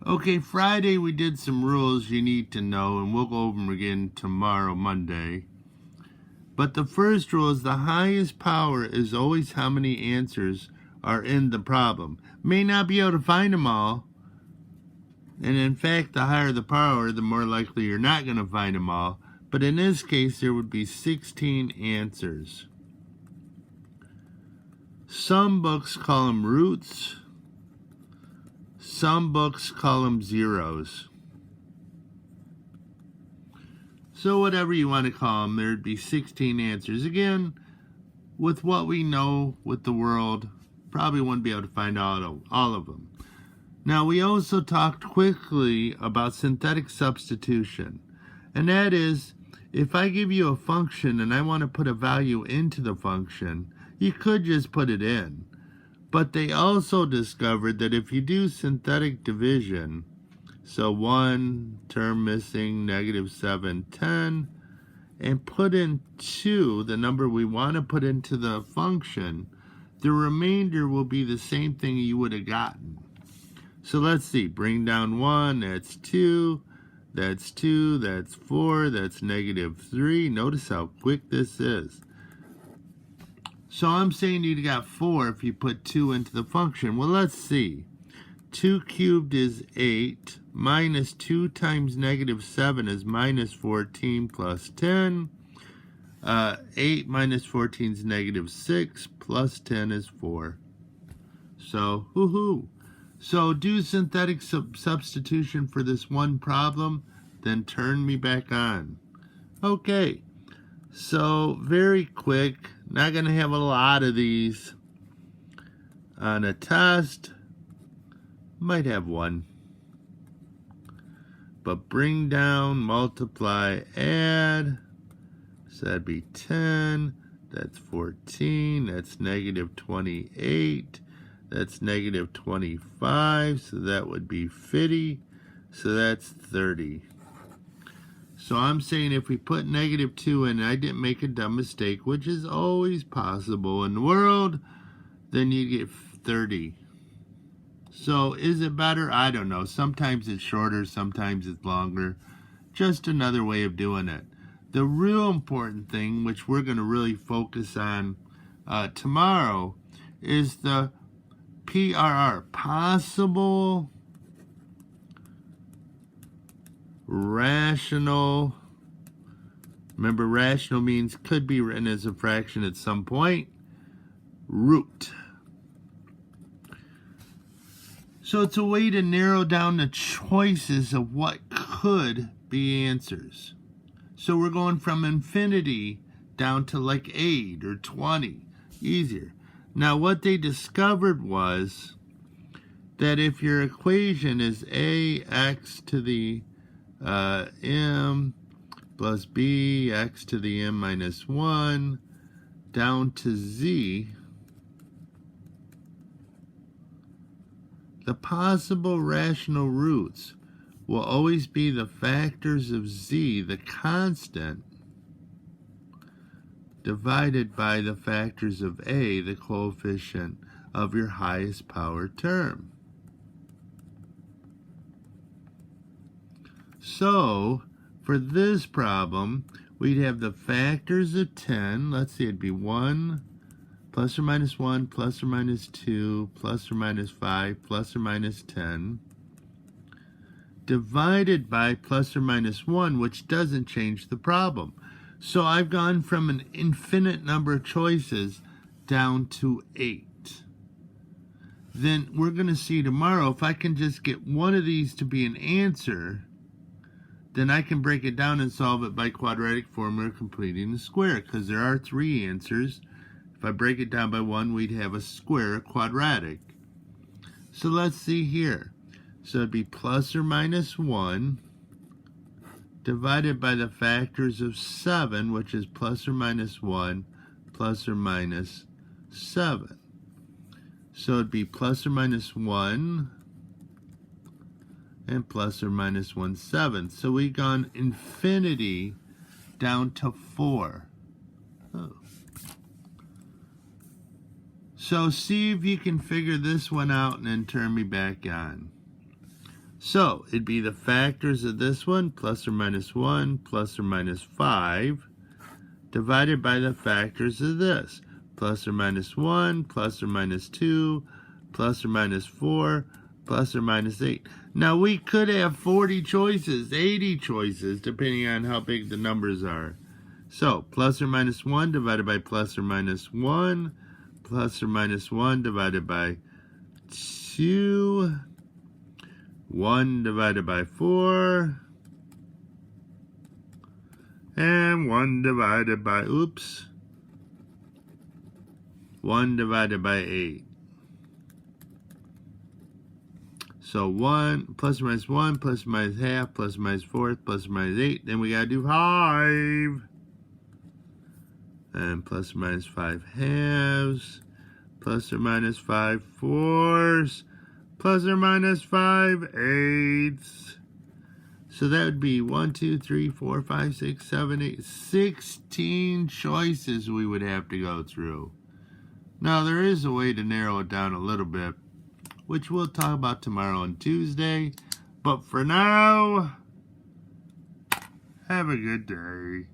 Okay, Friday we did some rules you need to know, and we'll go over them again tomorrow, Monday. But the first rule is the highest power is always how many answers are in the problem. May not be able to find them all, and in fact, the higher the power, the more likely you're not going to find them all. But in this case, there would be 16 answers. Some books call them roots. Some books call them zeros. So whatever you want to call them, there'd be 16 answers. Again, with what we know with the world, probably wouldn't be able to find all of them. Now, we also talked quickly about synthetic substitution. And that is, if I give you a function and I want to put a value into the function, you could just put it in. But they also discovered that if you do synthetic division, so 1 term missing, -7, 10, and put in 2, the number we want to put into the function, the remainder will be the same thing you would have gotten. So let's see, bring down 1, that's 2, that's 2, that's 4, that's -3. Notice how quick this is. So I'm saying you got 4 if you put 2 into the function. Well, let's see. 2 cubed is 8, minus 2 times -7 is -14 plus 10. 8 minus 14 is -6, plus 10 is 4. So, woohoo. So do synthetic substitution for this one problem, then turn me back on. Okay, so very quick, not going to have a lot of these on a test. Might have one. But bring down, multiply, add. So that'd be 10, that's 14, that's -28. That's -25, so that would be 50, so that's 30. So I'm saying if we put -2 in, I didn't make a dumb mistake, which is always possible in the world, then you get 30. So is it better? I don't know. Sometimes it's shorter, sometimes it's longer. Just another way of doing it. The real important thing, which we're going to really focus on tomorrow, is the PRR, possible rational. Remember, rational means could be written as a fraction at some point. Root. So it's a way to narrow down the choices of what could be answers. So we're going from infinity down to like 8 or 20. Easier. Now, what they discovered was that if your equation is ax to the m plus b x to the m minus 1 down to z, the possible rational roots will always be the factors of z, the constant, divided by the factors of a, the coefficient of your highest power term. So, for this problem, we'd have the factors of 10. Let's see, it'd be 1, plus or minus 1, plus or minus 2, plus or minus 5, plus or minus 10, divided by plus or minus 1, which doesn't change the problem. So I've gone from an infinite number of choices down to 8. Then we're going to see tomorrow, if I can just get one of these to be an answer, then I can break it down and solve it by quadratic formula completing the square, because there are 3 answers. If I break it down by 1, we'd have a square, a quadratic. So let's see here. So it'd be plus or minus 1 divided by the factors of 7, which is plus or minus 1, plus or minus 7. So it'd be plus or minus 1 and plus or minus 1/7. So we've gone infinity down to 4. Oh. So see if you can figure this one out and then turn me back on. So it'd be the factors of this one, plus or minus 1, plus or minus 5, divided by the factors of this, plus or minus 1, plus or minus 2, plus or minus 4, plus or minus 8. Now we could have 40 choices, 80 choices, depending on how big the numbers are. So plus or minus 1 divided by plus or minus 1, plus or minus 1 divided by 2, 1 divided by 4, and 1 divided by, 1 divided by 8. So 1, plus or minus 1, plus or minus half, plus or minus fourth, plus or minus 8. Then we got to do 5. And plus or minus 5 halves, plus or minus 5 fourths, plus or minus 5 eighths. So that would be 1, 2, 3, 4, 5, 6, 7, 8, 16 choices we would have to go through. Now there is a way to narrow it down a little bit, which we'll talk about tomorrow and Tuesday. But for now, have a good day.